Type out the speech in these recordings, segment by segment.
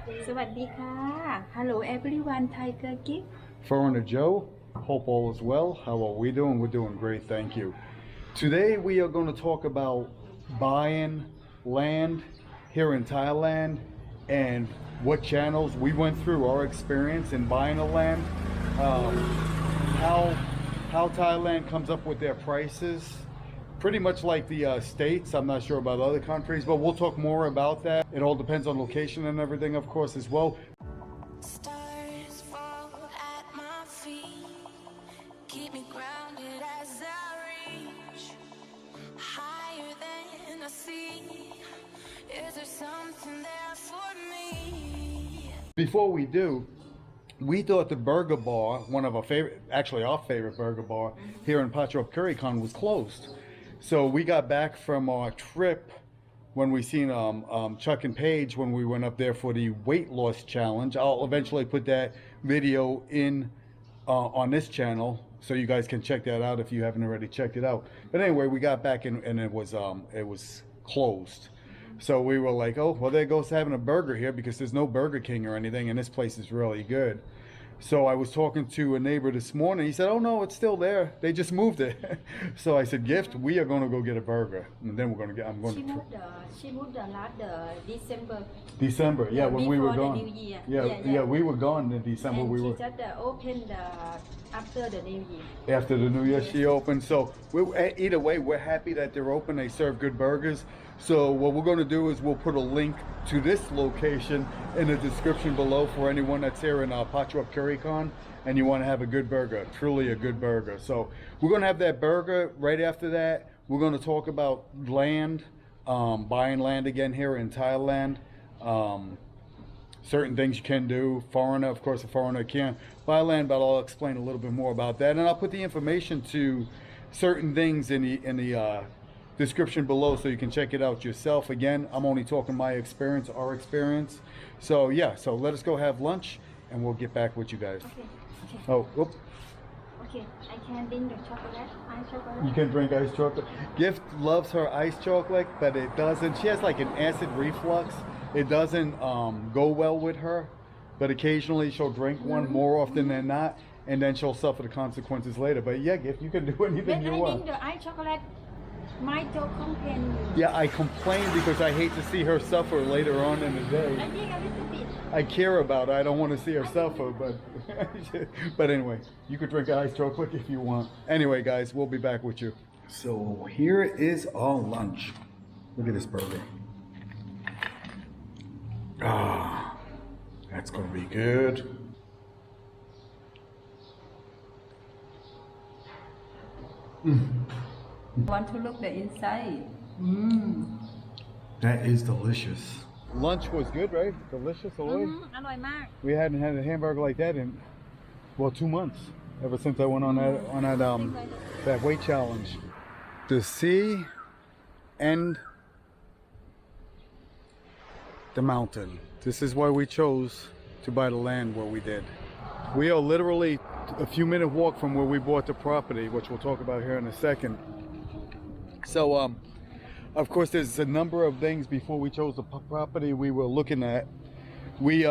Sawadika. Hello everyone, Tiger Gift. Foreigner Joe, hope all is well. How are we doing? We're doing great, thank you. Today we are going to talk about buying land here in Thailand and what channels we went through, our experience in buying the land, how Thailand comes up with their prices. Pretty much like the States. I'm not sure about other countries, but we'll talk more about that. It all depends on location and everything, of course, as well. Stars fall at my feet, keep me grounded as I reach higher than I see. Is there something there for me? Before we do, we thought the Burger Bar, one of our favorite, actually our favorite burger bar here in Patrop Currycon, was closed. So we got back from our trip when we seen Chuck and Paige when we went up there for the weight loss challenge. I'll eventually put that video in on this channel so you guys can check that out if you haven't already checked it out. But anyway, we got back and it was closed. So we were like, oh, well, there goes having a burger here because there's no Burger King or anything, and this place is really good. So I was talking to a neighbor this morning. He said, oh, no, it's still there. They just moved it. So I said, Gift, we are going to go get a burger. And then we're going to get, She moved the last December. December, yeah, when we were before the gone. New Year. Yeah, we were gone in December. And we she were just opened after the New Year. after the New Year. She opened. So either way, we're happy that they're open. They serve good burgers. So what we're going to do is we'll put a link to this location in the description below for anyone that's here in Patrop Currycon and you want to have a good burger, truly a good burger. So we're going to have that burger. Right after that, we're going to talk about land, buying land again here in Thailand. Certain things you can do. Foreigner, of course, a foreigner can't buy land, but I'll explain a little bit more about that. And I'll put the information to certain things in the description below so you can check it out yourself. Again, I'm only talking my experience, our experience. So yeah, so let us go have lunch and we'll get back with you guys. Okay. Oh, whoop. Okay, I can drink the chocolate, ice chocolate. You can drink iced chocolate. Gift loves her iced chocolate, but it doesn't, she has like an acid reflux. It doesn't go well with her, but occasionally she'll drink one more often than not, and then she'll suffer the consequences later. But yeah, Gift, you can do anything When you I want. drink the ice chocolate, my dog complain. Yeah, I complain because I hate to see her suffer later on in the I day. drink a little bit. I care about her. I don't want to see her suffer, but but anyway, you could drink iced chocolate if you want. Anyway, guys, we'll be back with you. So here is our lunch. Look at this burger. Ah, that's gonna be good. Want to look the inside. That is delicious. Lunch was good, right? Delicious, always. อร่อยมาก We hadn't had a hamburger like that in, well, 2 months. Ever since I went on that weight challenge. The sea and the mountain. This is why we chose to buy the land where we did. We are literally a few minute walk from where we bought the property, which we'll talk about here in a second. So, of course, there's a number of things before we chose the property we were looking at. We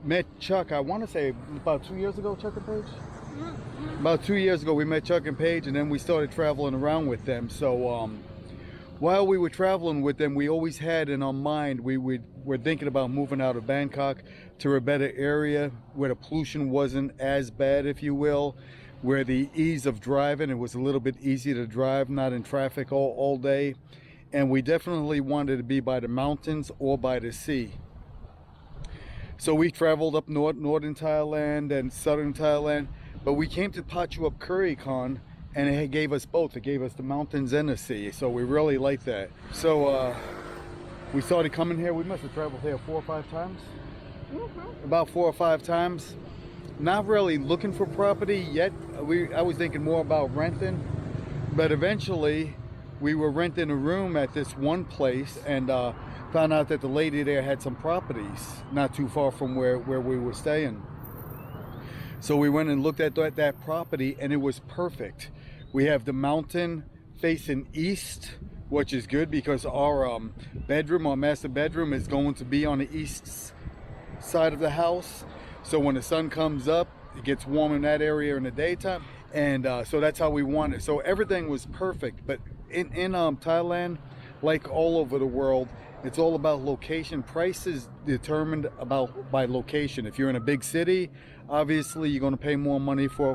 met Chuck, I want to say about 2 years ago, Chuck and Paige? About 2 years ago, we met Chuck and Paige, and then we started traveling around with them. So while we were traveling with them, we always had in our mind, we're thinking about moving out of Bangkok to a better area where the pollution wasn't as bad, if you will, where the ease of driving, it was a little bit easier to drive, not in traffic all day. And we definitely wanted to be by the mountains or by the sea. So we traveled up northern Thailand and southern Thailand, but we came to Patrop Currycon and it gave us both. It gave us the mountains and the sea. So we really liked that. So we started coming here. We must have traveled here 4 or 5 times. About 4 or 5 times. Not really looking for property yet. I was thinking more about renting, but eventually we were renting a room at this one place and found out that the lady there had some properties not too far from where we were staying. So we went and looked at that property and it was perfect. We have the mountain facing east which is good because our bedroom, our master bedroom, is going to be on the east side of the house. So when the sun comes up, it gets warm in that area in the daytime, and so that's how we want it. So everything was perfect. But in Thailand, like all over the world, it's all about location. Price is determined by location. If you're in a big city, obviously you're going to pay more money for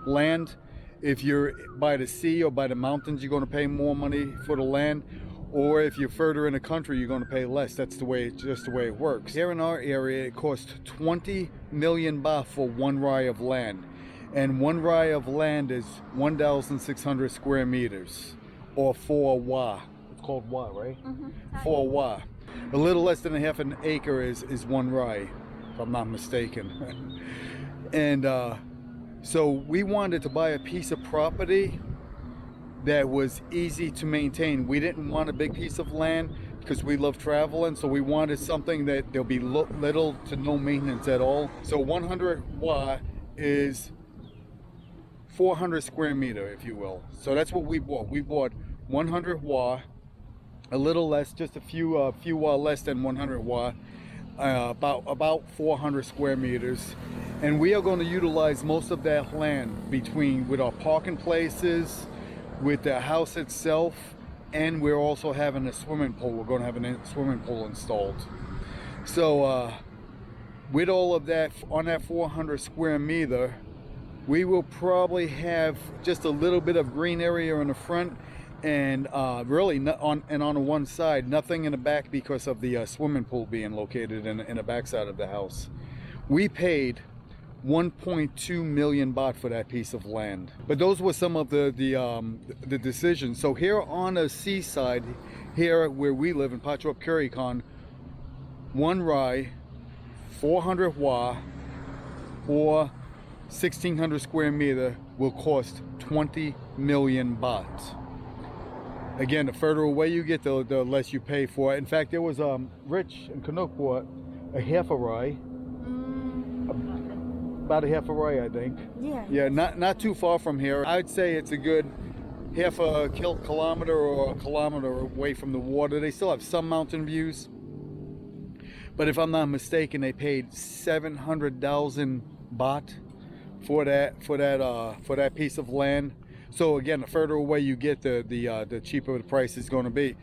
land. If you're by the sea or by the mountains, you're going to pay more money for the land. Or if you're further in the country, you're going to pay less. That's just the way it works. Here in our area, it costs 20 million baht for 1 rai of land. And 1 rai of land is 1,600 square meters, or 4 wa. It's called wa, right? 4 wa. A little less than a half an acre is 1 rai, if I'm not mistaken. And so we wanted to buy a piece of property that was easy to maintain. We didn't want a big piece of land because we love traveling, so we wanted something that there'll be little to no maintenance at all. So 100 wa is 400 square meter, if you will. So that's what we bought. We bought 100 wa, a little less, just a few wa less than 100 wa, about 400 square meters. And we are going to utilize most of that land with our parking places, with the house itself, and we're also having a swimming pool. We're going to have a swimming pool installed. So with all of that, on that 400 square meter, we will probably have just a little bit of green area in the front, and really on the one side, nothing in the back because of the swimming pool being located in the back side of the house. We paid 1.2 million baht for that piece of land. But those were some of the decisions. So here on the seaside, here where we live in Pachuap Kurikon, 1 rai, 400 wa, or 1,600 square meter will cost 20 million baht. Again, the further away you get, the less you pay for it. In fact, there was Rich and Canuck bought a half a rai. About a half a rai, I think. Yeah, not too far from here. I'd say it's a good half a kilometer or a kilometer away from the water. They still have some mountain views, but if I'm not mistaken, they paid 700,000 baht for that piece of land. So again, the further away you get, the cheaper the price is going to be.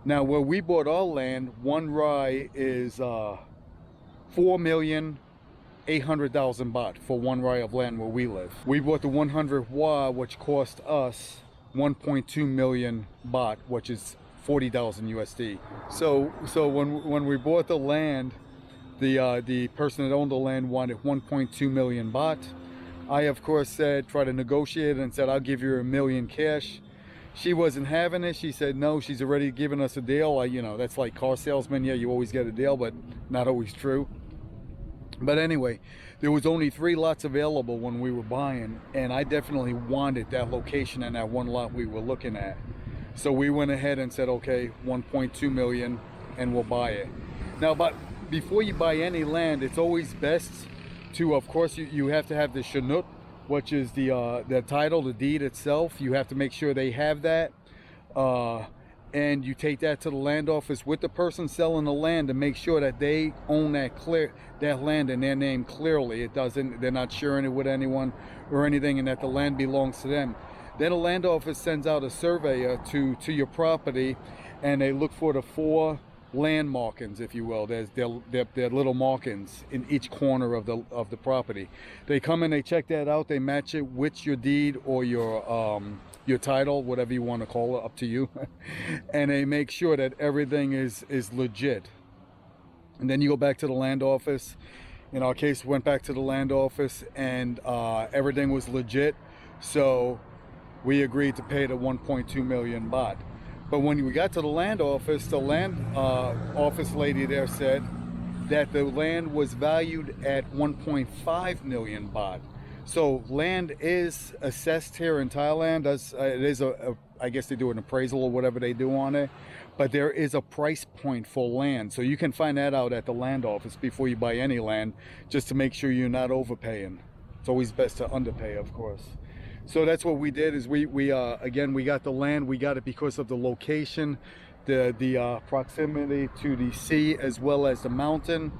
Now, where we bought our land, 1 rai is 4,800,000 baht for 1 rai of land where we live. We bought the 100 wa, which cost us 1.2 million baht, which is 40,000 USD. So when we bought the land, the person that owned the land wanted 1.2 million baht. I of course tried to negotiate and said, I'll give you $1 million cash. She wasn't having it. She said no, she's already given us a deal. That's like car salesman. Yeah, you always get a deal, but not always true. But anyway, there was only 3 lots available when we were buying, and I definitely wanted that location and that one lot we were looking at. So we went ahead and said, okay, 1.2 million, and we'll buy it. Now, but before you buy any land, it's always best to, of course, you have to have the shanut, which is the title, the deed itself. You have to make sure they have that. And you take that to the land office with the person selling the land to make sure that they own that land in their name clearly. They're not sharing it with anyone or anything, and that the land belongs to them. Then the land office sends out a surveyor to your property, and they look for the 4 land markings, if you will. They're little markings in each corner of the property. They come in, they check that out, they match it with your deed or your title, whatever you want to call it, up to you. And they make sure that everything is legit. And then you go back to the land office. In our case, went back to the land office, and everything was legit. So we agreed to pay the 1.2 million baht. But when we got to the land office office lady there said that the land was valued at 1.5 million baht. So land is assessed here in Thailand. It is I guess they do an appraisal or whatever they do on it. But there is a price point for land. So you can find that out at the land office before you buy any land, just to make sure you're not overpaying. It's always best to underpay, of course. So that's what we did. Is we again, we got the land. We got it because of the location, the proximity to the sea as well as the mountain,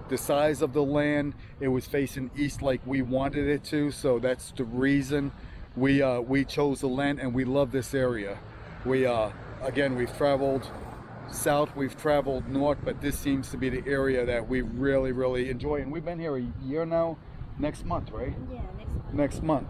the size of the land. It was facing east like we wanted it to, so that's the reason we chose the land, and we love this area. We again, we've traveled south, we've traveled north, but this seems to be the area that we really enjoy, and we've been here a year now. Next month, right? Yeah, next month.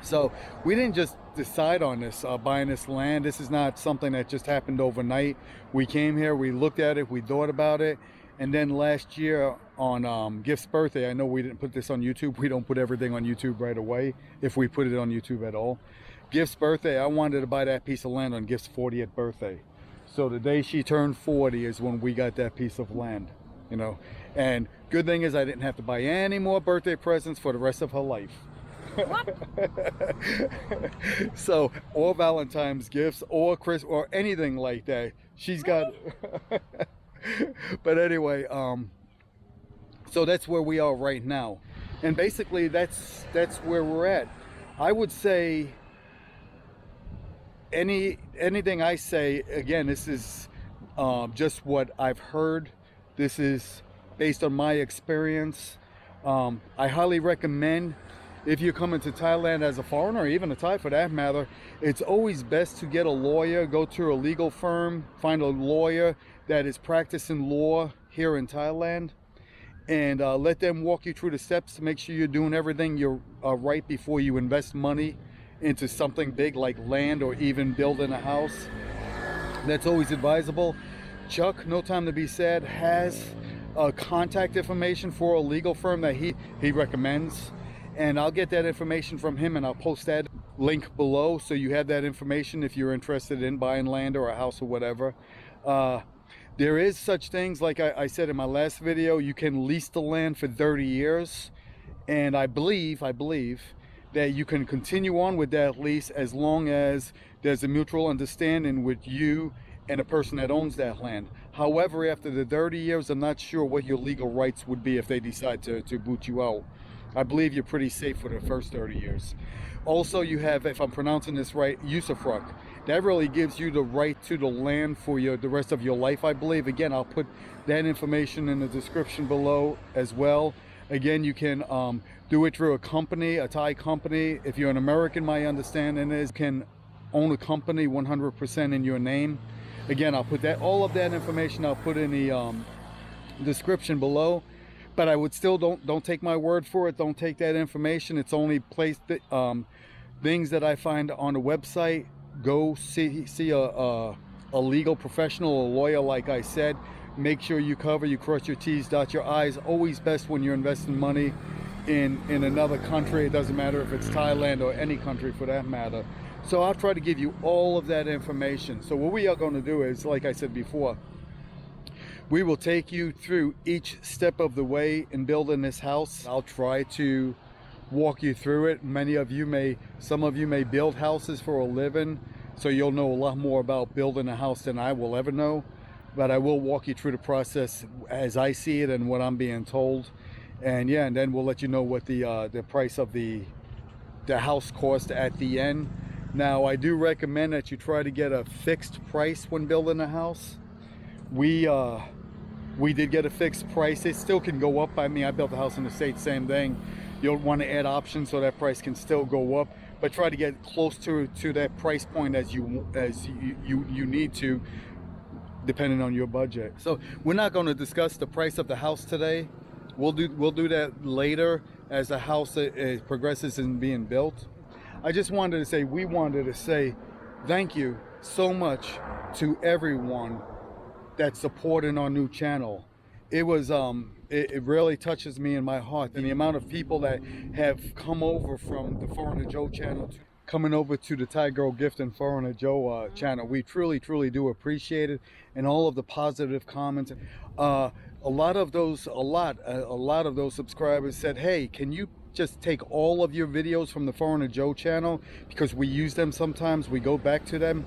So we didn't just decide on this, buying this land. This is not something that just happened overnight. We came here, we looked at it, we thought about it, and then last year on Gift's birthday, I know we didn't put this on YouTube. We don't put everything on YouTube right away, if we put it on YouTube at all. Gift's birthday, I wanted to buy that piece of land on Gift's 40th birthday. So the day she turned 40 is when we got that piece of land, you know. And good thing is I didn't have to buy any more birthday presents for the rest of her life. What? So, or Valentine's gifts, or Chris, or anything like that. She's got. But anyway, so that's where we are right now, and basically that's where we're at. I would say anything I say, again, this is just what I've heard. This is based on my experience. I highly recommend, if you're coming to Thailand as a foreigner, or even a Thai for that matter, it's always best to get a lawyer, go to a legal firm, find a lawyer that is practicing law here in Thailand, and let them walk you through the steps to make sure you're doing everything you're right before you invest money into something big like land or even building a house. That's always advisable. Chuck, no time to be sad, has contact information for a legal firm that he recommends, and I'll get that information from him, and I'll post that link below so you have that information if you're interested in buying land or a house or whatever. There is such things, like I said in my last video, you can lease the land for 30 years, and I believe that you can continue on with that lease as long as there's a mutual understanding with you and the person that owns that land. However, after the 30 years, I'm not sure what your legal rights would be if they decide to boot you out. I believe you're pretty safe for the first 30 years. Also, you have, if I'm pronouncing this right, Usufruct. That really gives you the right to the land for the rest of your life, I believe. Again, I'll put that information in the description below as well. Again, you can do it through a company, a Thai company. If you're an American, my understanding is you can own a company 100% in your name. Again, I'll put all of that information I'll put in the description below. But I would still don't take my word for it. Don't take that information. It's only things that I find on the website. Go see a legal professional, a lawyer, like I said. Make sure you cross your T's, dot your I's. Always best when you're investing money in another country. It doesn't matter if it's Thailand or any country for that matter. So I'll try to give you all of that information. So what we are going to do is, like I said before, we will take you through each step of the way in building this house. I'll try to walk you through it. Some of you may build houses for a living, so you'll know a lot more about building a house than I will ever know. But I will walk you through the process as I see it and what I'm being told. And yeah, and then we'll let you know what the price of the house cost at the end. Now, I do recommend that you try to get a fixed price when building a house. We did get a fixed price. It still can go up. I mean, I built a house in the States, same thing. You'll want to add options so that price can still go up, but try to get close to that price point as you need to, depending on your budget. So we're not going to discuss the price of the house today. We'll do that later as the house progresses in being built. I just wanted to say, we wanted to say thank you so much to everyone that's supporting our new channel. It was it really touches me in my heart, and the amount of people that have come over from the Foreigner Joe channel coming over to the Thai Girl Gift and Foreigner Joe channel. We truly do appreciate it, and all of the positive comments. A lot of those subscribers said, hey, can you just take all of your videos from the Foreigner Joe channel, because we use them sometimes, we go back to them.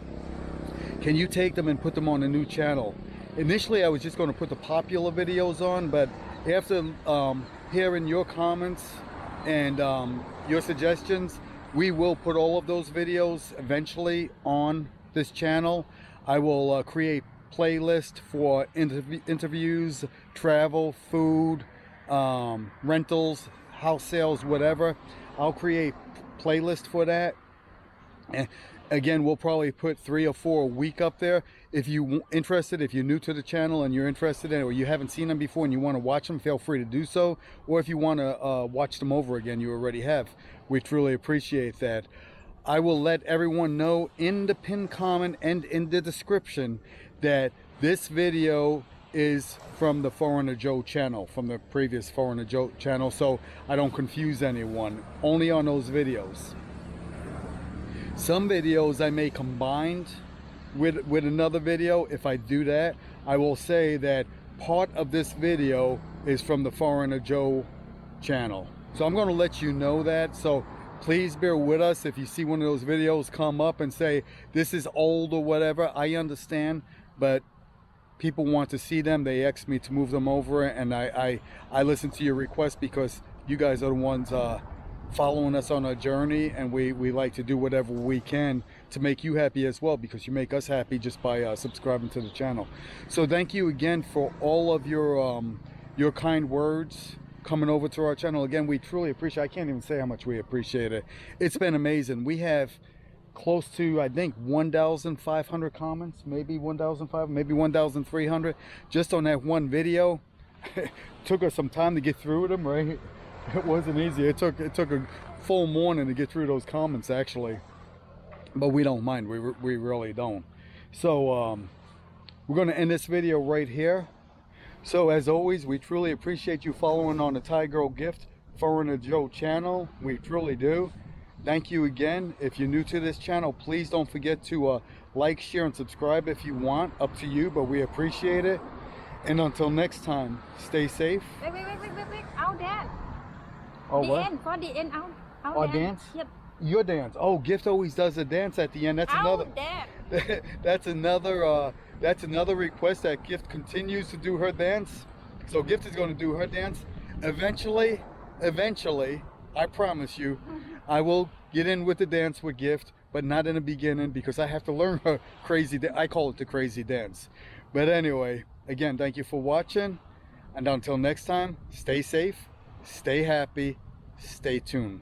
Can you take them and put them on a new channel? Initially, I was just going to put the popular videos on, but after hearing your comments and your suggestions, We will put all of those videos eventually on this channel. I will create playlists for interviews, travel, food, rentals, house sales, whatever. I'll create playlists for that. And again, we'll probably put 3 or 4 a week up there. If you're interested, if you're new to the channel and you're interested in it, or you haven't seen them before and you want to watch them, feel free to do so. Or if you want to watch them over again, you already have. We truly appreciate that. I will let everyone know in the pinned comment and in the description that this video is from the Foreigner Joe channel, from the previous Foreigner Joe channel, so I don't confuse anyone. Only on those videos. Some videos I may combine with another video. If I do that, I will say that part of this video is from the Foreigner Joe channel. So I'm going to let you know that. So please bear with us if you see one of those videos come up and say this is old or whatever. I understand, but people want to see them. They ask me to move them over, and I listen to your requests because you guys are the ones following us on our journey, and we like to do whatever we can to make you happy as well, because you make us happy just by subscribing to the channel. So thank you again for all of your kind words coming over to our channel. Again, we truly appreciate it. I can't even say how much we appreciate it. It's been amazing. We have close to, I think, 1,500 comments, maybe 1,500, maybe 1,300 just on that one video. Took us some time to get through them, right? It wasn't easy. It took a full morning to get through those comments, actually, but we don't mind. We really don't. So we're going to end this video right here. So as always, we truly appreciate you following on the Thai Girl Gift Foreigner Joe channel. We truly do. Thank you again. If you're new to this channel, please don't forget to like, share, and subscribe if you want. Up to you, but we appreciate it. And until next time, stay safe. Wait. Out dance. Oh, the what? end, for the end, out. Our dance? Yep. Your dance. Oh, Gift always does a dance at the end. That's another. Dance. That's another request, that Gift continues to do her dance. So Gift is going to do her dance. Eventually, I promise you, I will get in with the dance with Gift, but not in the beginning, because I have to learn her crazy. I call it the crazy dance. But anyway, again, thank you for watching, and until next time, stay safe, stay happy, stay tuned.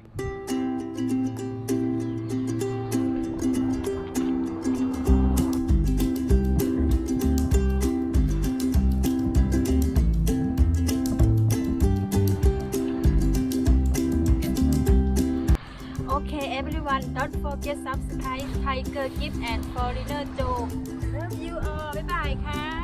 Okay, everyone, don't forget subscribe Tiger Gift and Foreigner Joe. Love you all. Bye bye ค่ะ